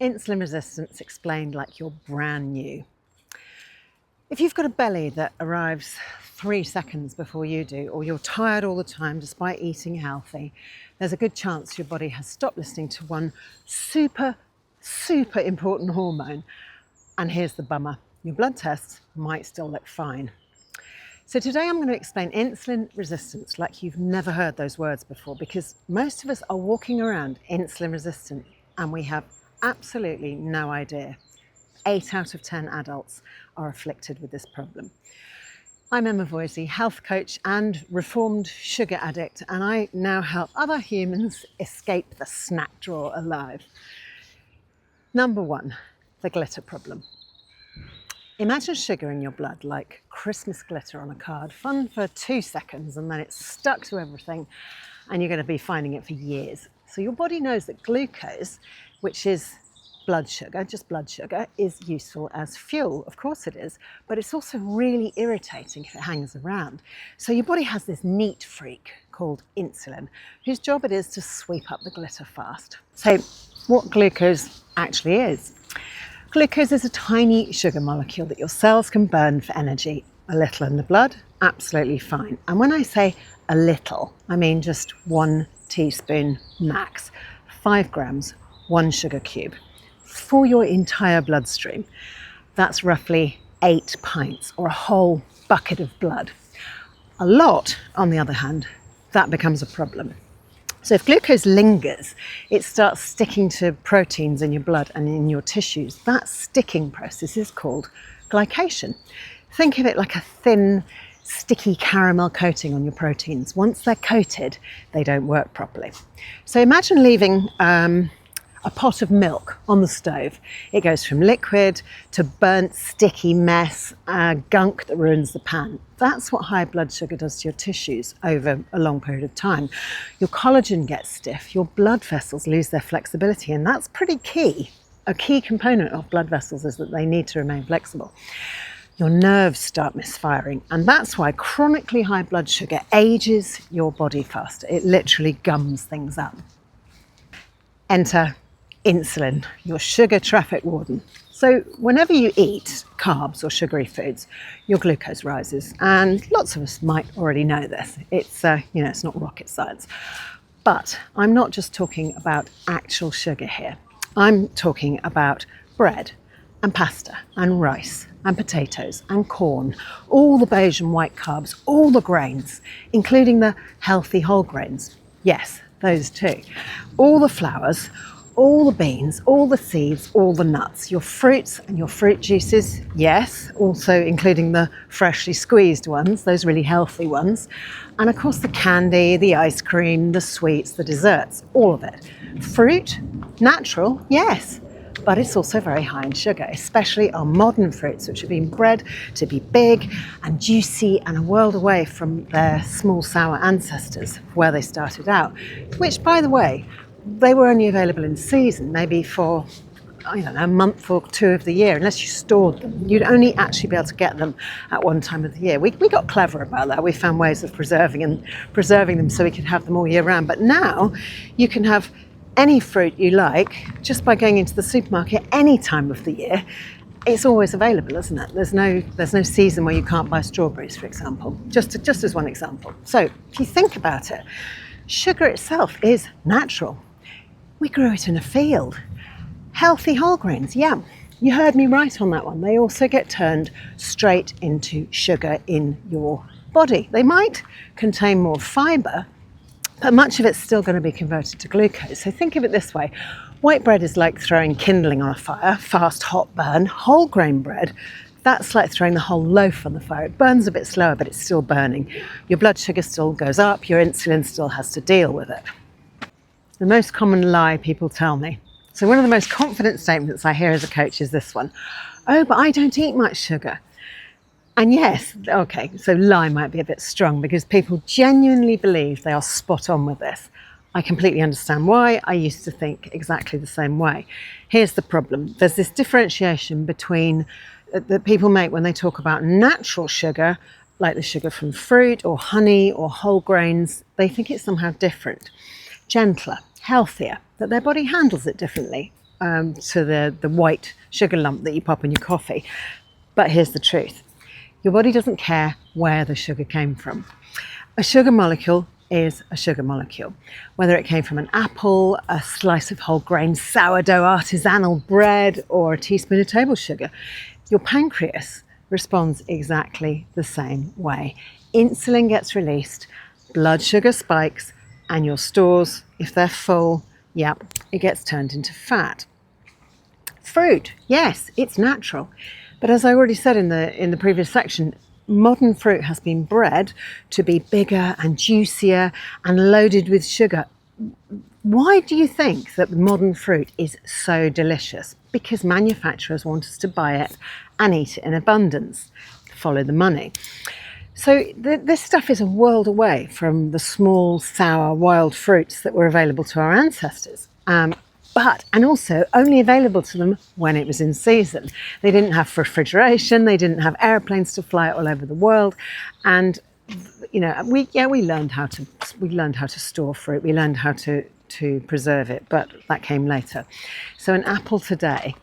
Insulin resistance explained like you're brand new. If you've got a belly that arrives 3 seconds before you do, or you're tired all the time despite eating healthy, there's a good chance your body has stopped listening to one super important hormone. And here's the bummer, your blood tests might still look fine. So today I'm going to explain insulin resistance like you've never heard those words before, because most of us are walking around insulin resistant and we have absolutely no idea. 8 out of 10 adults are afflicted with this problem. I'm Emma Voysey, health coach and reformed sugar addict, and I now help other humans escape the snack drawer alive. Number 1, the glitter problem. Imagine sugar in your blood like Christmas glitter on a card, fun for 2 seconds and then it's stuck to everything and you're going to be finding it for years. So your body knows that glucose, which is blood sugar, just blood sugar, is useful as fuel. Of course it is, but it's also really irritating if it hangs around. So your body has this neat freak called insulin, whose job it is to sweep up the glitter fast. So what glucose actually is? Glucose is a tiny sugar molecule that your cells can burn for energy. A little in the blood, absolutely fine. And when I say a little, I mean just 1 teaspoon max, 5 grams, 1 sugar cube. For your entire bloodstream, that's roughly 8 pints or a whole bucket of blood. A lot, on the other hand, that becomes a problem. So if glucose lingers, it starts sticking to proteins in your blood and in your tissues. That sticking process is called glycation. Think of it like a thin, sticky caramel coating on your proteins. Once they're coated, they don't work properly. So imagine leaving a pot of milk on the stove. It goes from liquid to burnt, sticky mess, gunk that ruins the pan. That's what high blood sugar does to your tissues over a long period of time. Your collagen gets stiff, your blood vessels lose their flexibility, and that's pretty key. A key component of blood vessels is that they need to remain flexible. Your nerves start misfiring, and that's why chronically high blood sugar ages your body faster. It literally gums things up. Enter insulin, your sugar traffic warden. So whenever you eat carbs or sugary foods, your glucose rises, and lots of us might already know this. It's it's not rocket science. But I'm not just talking about actual sugar here. I'm talking about bread and pasta and rice and potatoes and corn, all the beige and white carbs, all the grains, including the healthy whole grains. Yes, those too. All the flours, all the beans, all the seeds, all the nuts, your fruits and your fruit juices, yes, also including the freshly squeezed ones, those really healthy ones, and of course the candy, the ice cream, the sweets, the desserts, all of it. Fruit, natural, yes, but it's also very high in sugar, especially our modern fruits, which have been bred to be big and juicy and a world away from their small sour ancestors, where they started out, which, by the way, they were only available in season, maybe for, a month or 2 of the year, unless you stored them. You'd only actually be able to get them at one time of the year. We got clever about that. We found ways of preserving them so we could have them all year round. But now you can have any fruit you like just by going into the supermarket any time of the year. It's always available, isn't it? There's no season where you can't buy strawberries, for example, just as one example. So if you think about it, sugar itself is natural. We grew it in a field. Healthy whole grains, yeah, you heard me right on that one. They also get turned straight into sugar in your body. They might contain more fibre, but much of it's still going to be converted to glucose. So think of it this way. White bread is like throwing kindling on a fire, fast, hot burn. Whole grain bread, that's like throwing the whole loaf on the fire. It burns a bit slower, but it's still burning. Your blood sugar still goes up, your insulin still has to deal with it. The most common lie people tell me. So one of the most confident statements I hear as a coach is this one. Oh, but I don't eat much sugar. And yes, okay, so lie might be a bit strong because people genuinely believe they are spot on with this. I completely understand why. I used to think exactly the same way. Here's the problem. There's this differentiation between that people make when they talk about natural sugar, like the sugar from fruit or honey or whole grains. They think it's somehow different, gentler, healthier, that their body handles it differently. to the white sugar lump that you pop in your coffee. But here's the truth. Your body doesn't care where the sugar came from. A sugar molecule is a sugar molecule. Whether it came from an apple, a slice of whole grain sourdough artisanal bread, or a teaspoon of table sugar, your pancreas responds exactly the same way. Insulin gets released, blood sugar spikes, and your stores, if they're full, yep, it gets turned into fat. Fruit, yes, it's natural. But as I already said in the previous section, modern fruit has been bred to be bigger and juicier and loaded with sugar. Why do you think that modern fruit is so delicious? Because manufacturers want us to buy it and eat it in abundance, follow the money. So this stuff is a world away from the small, sour, wild fruits that were available to our ancestors. And also only available to them when it was in season. They didn't have refrigeration, they didn't have airplanes to fly all over the world. And we learned how to store fruit, we learned how to preserve it, but that came later. So an apple today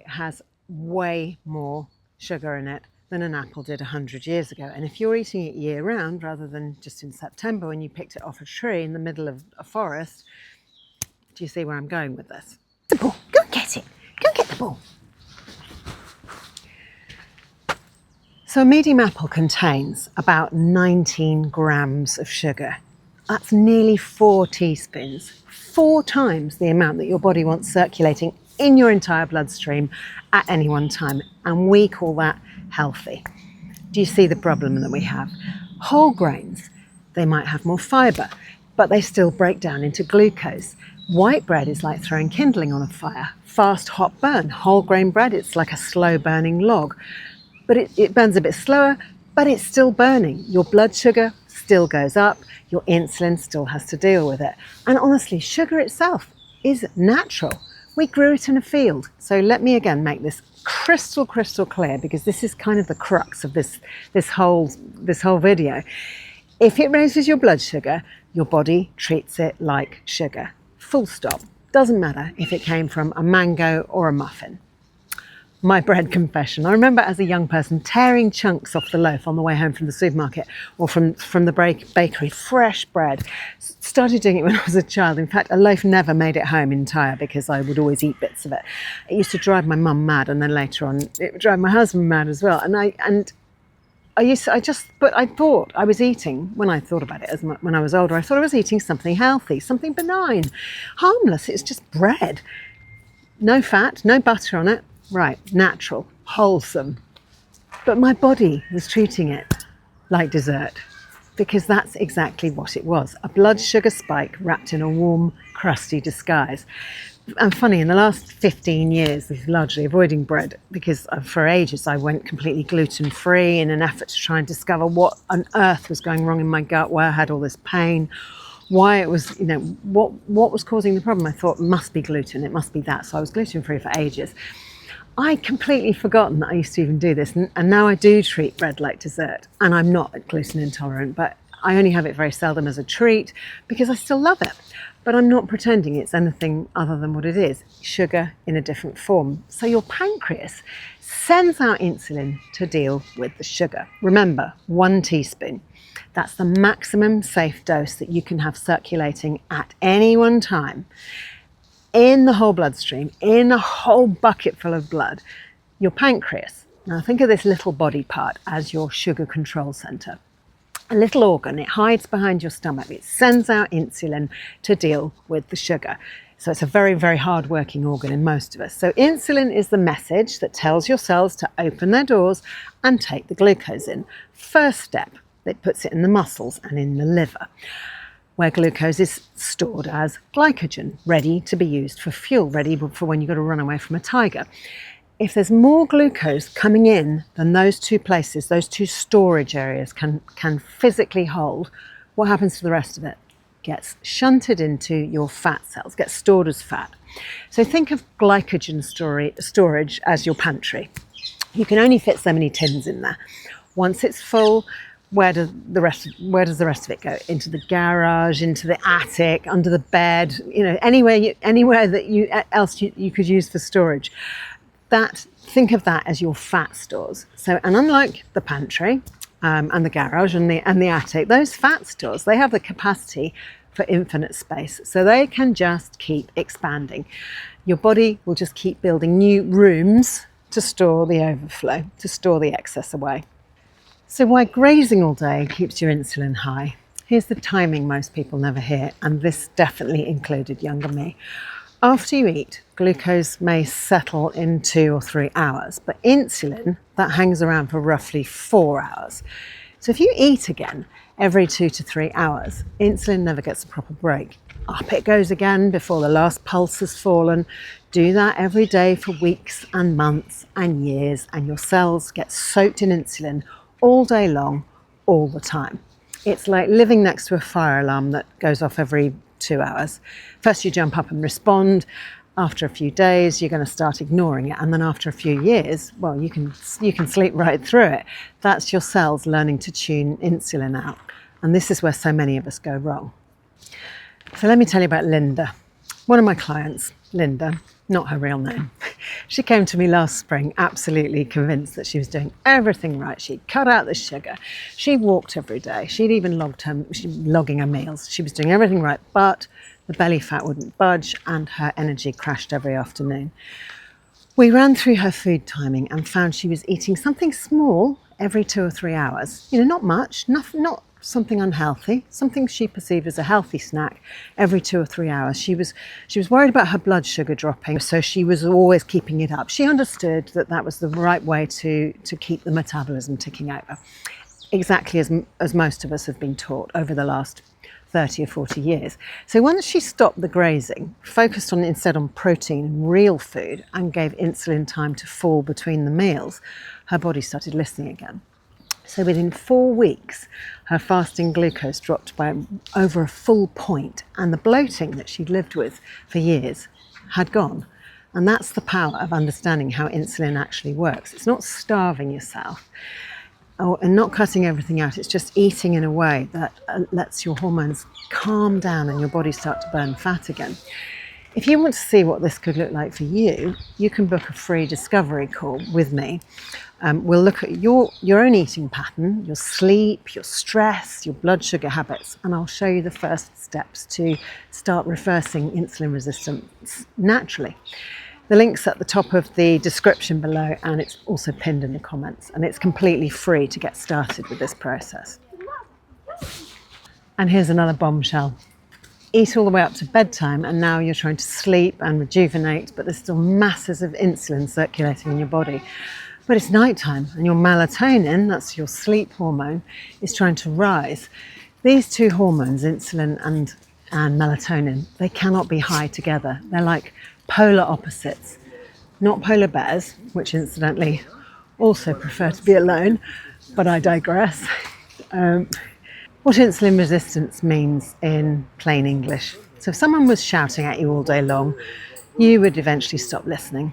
has way more sugar in it than an apple did 100 years ago. And if you're eating it year round rather than just in September when you picked it off a tree in the middle of a forest, do you see where I'm going with this? The ball, go and get it. Go and get the ball. So a medium apple contains about 19 grams of sugar. That's nearly 4 teaspoons, 4 times the amount that your body wants circulating in your entire bloodstream at any one time. And we call that healthy. Do you see the problem that we have? Whole grains, they might have more fibre, but they still break down into glucose. White bread is like throwing kindling on a fire. Fast, hot burn. Whole grain bread, it's like a slow burning log. But it burns a bit slower, but it's still burning. Your blood sugar still goes up. Your insulin still has to deal with it. And honestly, sugar itself is natural. We grew it in a field. So let me again make this crystal clear, because this is kind of the crux of this whole video. If it raises your blood sugar, your body treats it like sugar. Full stop. Doesn't matter if it came from a mango or a muffin. My bread confession. I remember as a young person tearing chunks off the loaf on the way home from the supermarket or from the bakery, fresh bread. Started doing it when I was a child. In fact, a loaf never made it home entire because I would always eat bits of it. It used to drive my mum mad, and then later on it would drive my husband mad as well. But I thought I was eating, when I thought about it when I was older, I thought I was eating something healthy, something benign, harmless. It's just bread. No fat, no butter on it. Right, natural, wholesome. But my body was treating it like dessert, because that's exactly what it was. A blood sugar spike wrapped in a warm, crusty disguise. And funny, in the last 15 years, I've largely avoiding bread, because for ages I went completely gluten-free in an effort to try and discover what on earth was going wrong in my gut, why I had all this pain, why it was, what was causing the problem. I thought, it must be gluten, it must be that. So I was gluten-free for ages. I'd completely forgotten that I used to even do this, and now I do treat bread like dessert. And I'm not gluten intolerant, but I only have it very seldom as a treat because I still love it. But I'm not pretending it's anything other than what it is, sugar in a different form. So your pancreas sends out insulin to deal with the sugar. Remember, 1 teaspoon. That's the maximum safe dose that you can have circulating at any one time. In the whole bloodstream, in a whole bucket full of blood, your pancreas. Now think of this little body part as your sugar control center. A little organ, it hides behind your stomach. It sends out insulin to deal with the sugar. So it's a very, very hard working organ in most of us. So insulin is the message that tells your cells to open their doors and take the glucose in. First step, it puts it in the muscles and in the liver, where glucose is stored as glycogen, ready to be used for fuel, ready for when you've got to run away from a tiger. If there's more glucose coming in than those 2 places, those 2 storage areas can physically hold, what happens to the rest of it? Gets shunted into your fat cells, gets stored as fat. So think of glycogen storage as your pantry. You can only fit so many tins in there. Once it's full, where does the rest of it go? Into the garage, into the attic, under the bed, anywhere that you could use for storage. Think of that as your fat stores. So, and unlike the pantry and the garage and the attic, those fat stores, they have the capacity for infinite space. So they can just keep expanding. Your body will just keep building new rooms to store the overflow, to store the excess away. So why grazing all day keeps your insulin high? Here's the timing most people never hear, and this definitely included younger me. After you eat, glucose may settle in 2 or 3 hours, but insulin, that hangs around for roughly 4 hours. So if you eat again every 2 to 3 hours, insulin never gets a proper break. Up it goes again before the last pulse has fallen. Do that every day for weeks and months and years, and your cells get soaked in insulin all day long, all the time. It's like living next to a fire alarm that goes off every 2 hours. First you jump up and respond. After a few days, you're going to start ignoring it. And then after a few years, well, you can sleep right through it. That's your cells learning to tune insulin out. And this is where so many of us go wrong. So let me tell you about Linda. One of my clients, Linda, not her real name. She came to me last spring absolutely convinced that she was doing everything right. She'd cut out the sugar. She walked every day. She'd even logging her meals. She was doing everything right, but the belly fat wouldn't budge and her energy crashed every afternoon. We ran through her food timing and found she was eating something small every 2 or 3 hours. Not much, not something unhealthy, something she perceived as a healthy snack every 2 or 3 hours. She was worried about her blood sugar dropping, so she was always keeping it up. She understood that was the right way to keep the metabolism ticking over, exactly as most of us have been taught over the last 30 or 40 years. So once she stopped the grazing, focused instead on protein and real food, and gave insulin time to fall between the meals, her body started listening again. So within 4 weeks, her fasting glucose dropped by over a full point, and the bloating that she'd lived with for years had gone. And that's the power of understanding how insulin actually works. It's not starving yourself and not cutting everything out. It's just eating in a way that lets your hormones calm down and your body start to burn fat again. If you want to see what this could look like for you, you can book a free discovery call with me. We'll look at your own eating pattern, your sleep, your stress, your blood sugar habits, and I'll show you the first steps to start reversing insulin resistance naturally. The link's at the top of the description below, and it's also pinned in the comments, and it's completely free to get started with this process. And here's another bombshell. Eat all the way up to bedtime, and now you're trying to sleep and rejuvenate, but there's still masses of insulin circulating in your body. But it's nighttime, and your melatonin, that's your sleep hormone, is trying to rise. These two hormones, insulin and melatonin, they cannot be high together. They're like polar opposites, not polar bears, which incidentally also prefer to be alone, but I digress. What insulin resistance means in plain English. So if someone was shouting at you all day long, you would eventually stop listening.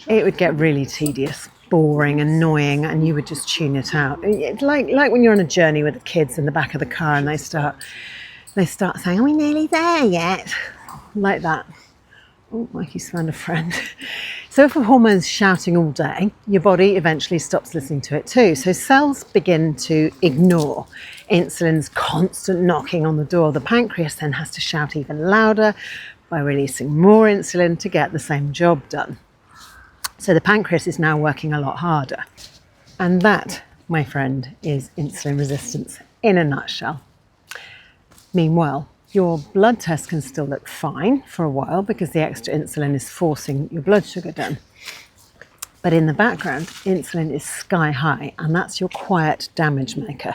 It would get really tedious, boring, annoying, and you would just tune it out. It's like when you're on a journey with the kids in the back of the car and they start saying, "Are we nearly there yet?" Like that. Oh, Mikey's found a friend. So if a hormone's shouting all day, your body eventually stops listening to it too. So cells begin to ignore insulin's constant knocking on the door. The pancreas then has to shout even louder by releasing more insulin to get the same job done. So the pancreas is now working a lot harder. And that, my friend, is insulin resistance in a nutshell. Meanwhile, your blood test can still look fine for a while because the extra insulin is forcing your blood sugar down. But in the background, insulin is sky high, and that's your quiet damage maker.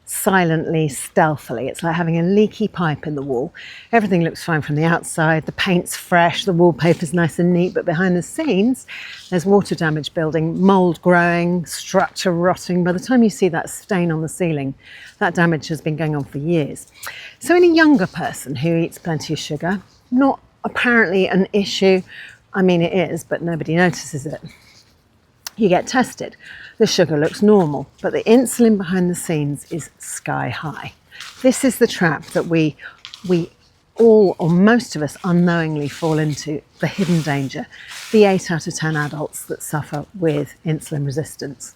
Silently, stealthily. It's like having a leaky pipe in the wall. Everything looks fine from the outside. The paint's fresh, the wallpaper's nice and neat, but behind the scenes, there's water damage building, mold growing, structure rotting. By the time you see that stain on the ceiling, that damage has been going on for years. So in a younger person who eats plenty of sugar, not apparently an issue. I mean, it is, but nobody notices it. You get tested. The sugar looks normal, but the insulin behind the scenes is sky high. This is the trap that we all, or most of us, unknowingly fall into, the hidden danger, the 8 out of 10 adults that suffer with insulin resistance.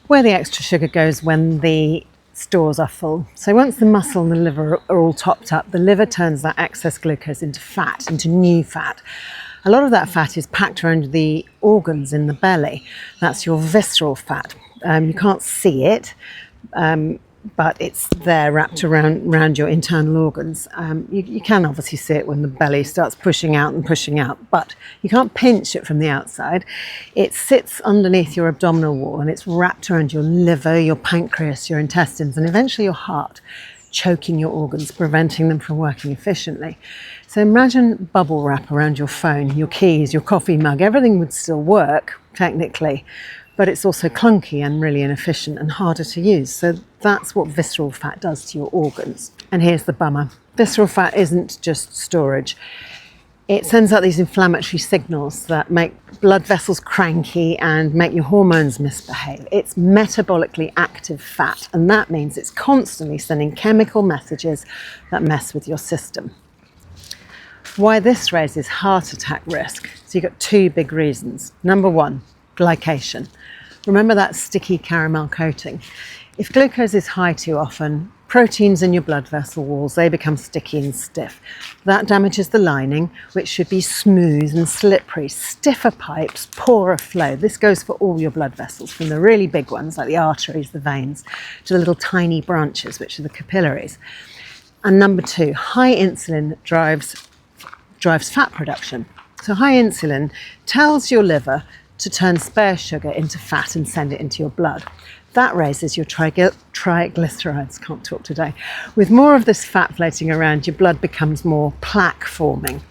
Where the extra sugar goes when the stores are full. So once the muscle and the liver are all topped up, the liver turns that excess glucose into fat, into new fat. A lot of that fat is packed around the organs in the belly. That's your visceral fat. You can't see it, but it's there wrapped around your internal organs. You can obviously see it when the belly starts pushing out, but you can't pinch it from the outside. It sits underneath your abdominal wall and it's wrapped around your liver, your pancreas, your intestines, and eventually your heart, choking your organs, preventing them from working efficiently. So imagine bubble wrap around your phone, your keys, your coffee mug. Everything would still work technically, but it's also clunky and really inefficient and harder to use. So that's what visceral fat does to your organs. And here's the bummer. Visceral fat isn't just storage. It sends out these inflammatory signals that make blood vessels cranky and make your hormones misbehave. It's metabolically active fat, and that means it's constantly sending chemical messages that mess with your system. Why this raises heart attack risk? So you've got two big reasons. Number one, glycation. Remember that sticky caramel coating? If glucose is high too often, proteins in your blood vessel walls, they become sticky and stiff. That damages the lining, which should be smooth and slippery. Stiffer pipes, poorer flow. This goes for all your blood vessels, from the really big ones like the arteries, the veins, to the little tiny branches, which are the capillaries. And number two, high insulin drives fat production. So high insulin tells your liver to turn spare sugar into fat and send it into your blood. That raises your triglycerides, can't talk today. With more of this fat floating around, your blood becomes more plaque forming.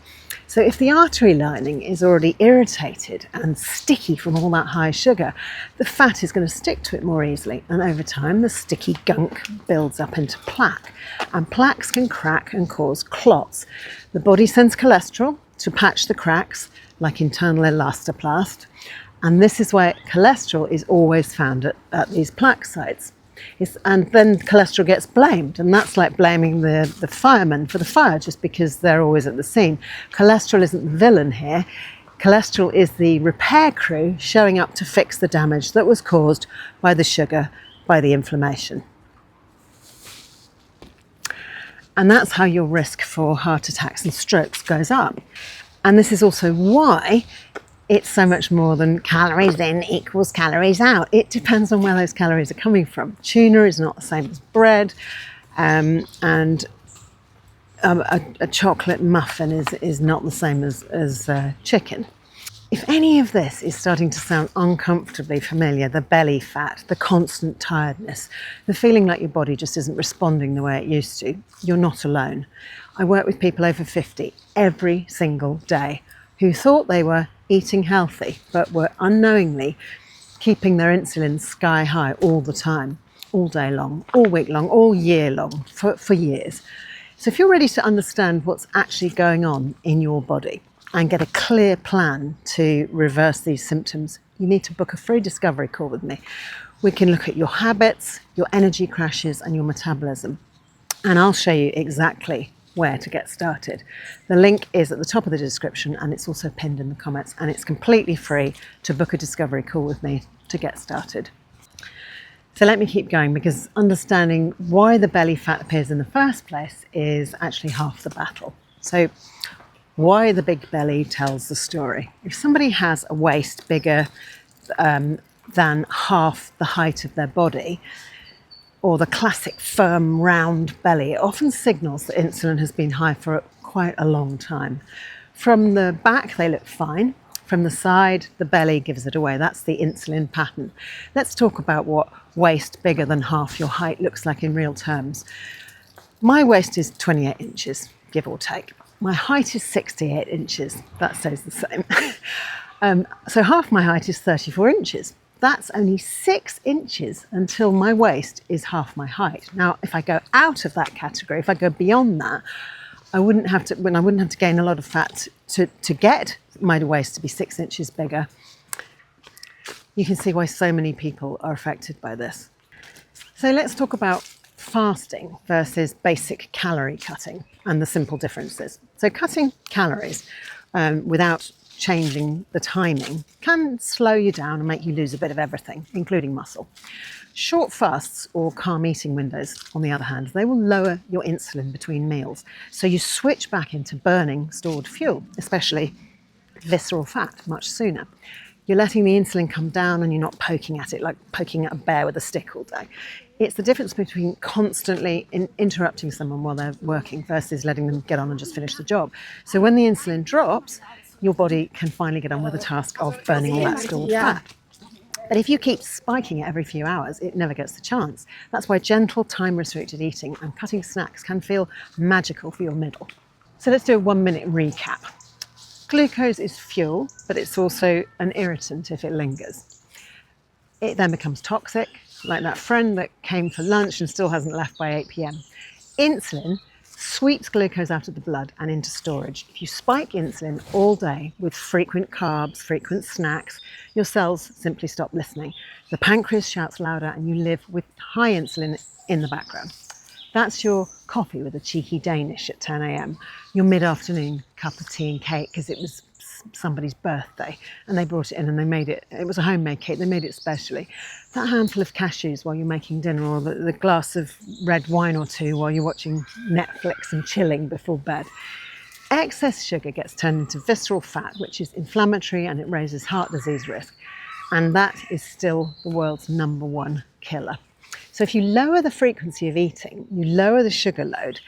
So if the artery lining is already irritated and sticky from all that high sugar, the fat is going to stick to it more easily. And over time, the sticky gunk builds up into plaque. And plaques can crack and cause clots. The body sends cholesterol to patch the cracks, like internal elastoplast. And this is why cholesterol is always found at these plaque sites. And then cholesterol gets blamed, and that's like blaming the firemen for the fire just because they're always at the scene. Cholesterol isn't the villain here. Cholesterol is the repair crew showing up to fix the damage that was caused by the sugar, by the inflammation. And that's how your risk for heart attacks and strokes goes up. And this is also why it's so much more than calories in equals calories out. It depends on where those calories are coming from. Tuna is not the same as bread, and a chocolate muffin is not the same as chicken. If any of this is starting to sound uncomfortably familiar, the belly fat, the constant tiredness, the feeling like your body just isn't responding the way it used to, you're not alone. I work with people over 50 every single day who thought they were eating healthy, but were unknowingly keeping their insulin sky high all the time, all day long, all week long, all year long, for years. So if you're ready to understand what's actually going on in your body and get a clear plan to reverse these symptoms, you need to book a free discovery call with me. We can look at your habits, your energy crashes, and your metabolism. And I'll show you exactly where to get started. The link is at the top of the description, and it's also pinned in the comments, and it's completely free to book a discovery call with me to get started. So let me keep going, because understanding why the belly fat appears in the first place is actually half the battle. So why the big belly tells the story. If somebody has a waist bigger than half the height of their body, or the classic firm round belly, it often signals that insulin has been high for quite a long time. From the back, they look fine. From the side, the belly gives it away. That's the insulin pattern. Let's talk about what waist bigger than half your height looks like in real terms. My waist is 28 inches, give or take. My height is 68 inches. That stays the same. So half my height is 34 inches. That's only 6 inches until my waist is half my height. Now, if I go out of that category, if I go beyond that, I wouldn't have to gain a lot of fat to get my waist to be 6 inches bigger. You can see why so many people are affected by this. So let's talk about fasting versus basic calorie cutting and the simple differences. So cutting calories without changing the timing can slow you down and make you lose a bit of everything, including muscle. Short fasts or calm eating windows, on the other hand, they will lower your insulin between meals. So you switch back into burning stored fuel, especially visceral fat, much sooner. You're letting the insulin come down and you're not poking at it like poking at a bear with a stick all day. It's the difference between constantly interrupting someone while they're working versus letting them get on and just finish the job. So when the insulin drops, your body can finally get on with the task of burning all that stored fat. But if you keep spiking it every few hours, it never gets the chance. That's why gentle, time-restricted eating and cutting snacks can feel magical for your middle. So let's do a 1-minute recap. Glucose is fuel, but it's also an irritant if it lingers. It then becomes toxic, like that friend that came for lunch and still hasn't left by 8 p.m. Insulin sweeps glucose out of the blood and into storage. If you spike insulin all day with frequent carbs, frequent snacks, your cells simply stop listening. The pancreas shouts louder and you live with high insulin in the background. That's your coffee with a cheeky Danish at 10 a.m, your mid-afternoon cup of tea and cake because it was somebody's birthday and they brought it in and they made it, it was a homemade cake, they made it specially. That handful of cashews while you're making dinner, or the glass of red wine or two while you're watching Netflix and chilling before bed. Excess sugar gets turned into visceral fat, which is inflammatory and it raises heart disease risk. And that is still the world's #1 killer. So if you lower the frequency of eating, you lower the sugar load,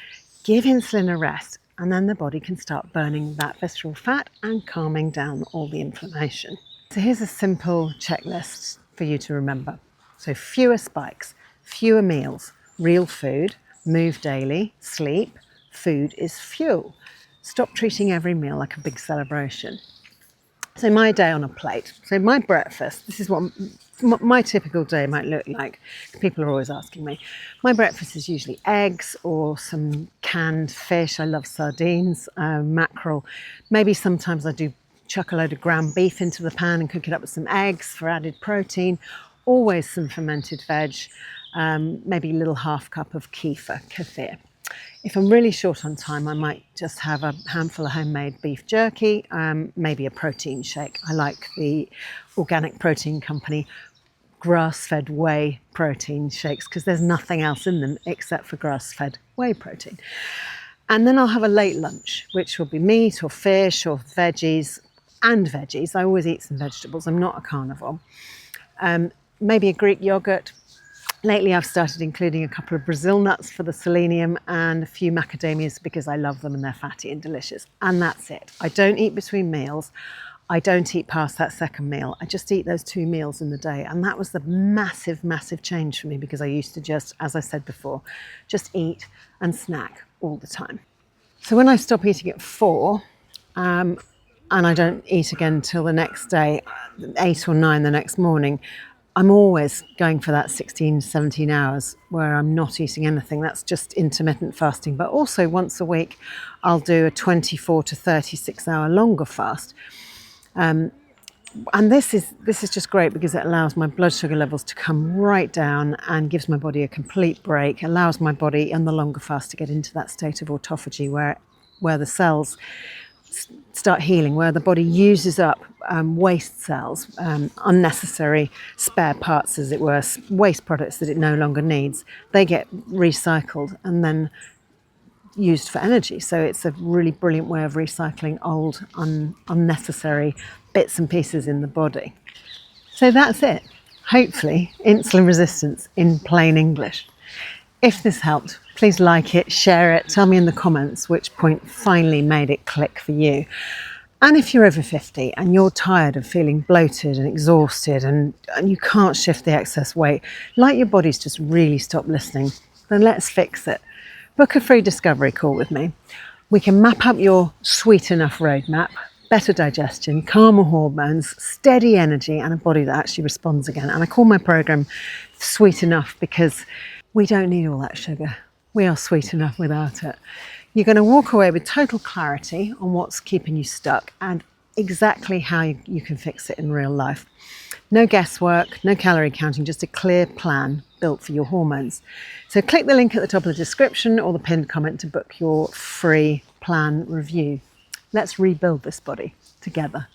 give insulin a rest, and then the body can start burning that visceral fat and calming down all the inflammation. So here's a simple checklist for you to remember. So fewer spikes, fewer meals, real food, move daily, sleep, food is fuel. Stop treating every meal like a big celebration. So my day on a plate. So my breakfast, this is what my typical day might look like. People are always asking me. My breakfast is usually eggs or some canned fish. I love sardines, mackerel. Maybe sometimes I do chuck a load of ground beef into the pan and cook it up with some eggs for added protein. Always some fermented veg, maybe a little half cup of kefir. If I'm really short on time, I might just have a handful of homemade beef jerky, maybe a protein shake. I like the organic protein company grass-fed whey protein shakes because there's nothing else in them except for grass-fed whey protein. And then I'll have a late lunch, which will be meat or fish or veggies and veggies. I always eat some vegetables. I'm not a carnivore. Maybe a Greek yogurt. Lately, I've started including a couple of Brazil nuts for the selenium and a few macadamias because I love them and they're fatty and delicious. And that's it. I don't eat between meals. I don't eat past that second meal. I just eat those 2 meals in the day. And that was the massive, massive change for me because I used to just, as I said before, just eat and snack all the time. So when I stop eating at 4, and I don't eat again till the next day, 8 or 9 the next morning, I'm always going for that 16, 17 hours where I'm not eating anything. That's just intermittent fasting. But also once a week, I'll do a 24 to 36 hour longer fast. And this is just great because it allows my blood sugar levels to come right down and gives my body a complete break, allows my body on the longer fast to get into that state of autophagy where the cells start healing, where the body uses up waste cells, unnecessary spare parts, as it were, waste products that it no longer needs. They get recycled and then used for energy. So it's a really brilliant way of recycling old, unnecessary bits and pieces in the body. So that's it. Hopefully, insulin resistance in plain English. If this helped, please like it, share it, tell me in the comments which point finally made it click for you. And if you're over 50 and you're tired of feeling bloated and exhausted and you can't shift the excess weight, like your body's just really stopped listening, then let's fix it. Book a free discovery call with me. We can map up your sweet enough roadmap, better digestion, calmer hormones, steady energy, and a body that actually responds again. And I call my program Sweet Enough because we don't need all that sugar. We are sweet enough without it. You're going to walk away with total clarity on what's keeping you stuck and exactly how you can fix it in real life. No guesswork, no calorie counting, just a clear plan built for your hormones. So click the link at the top of the description or the pinned comment to book your free plan review. Let's rebuild this body together.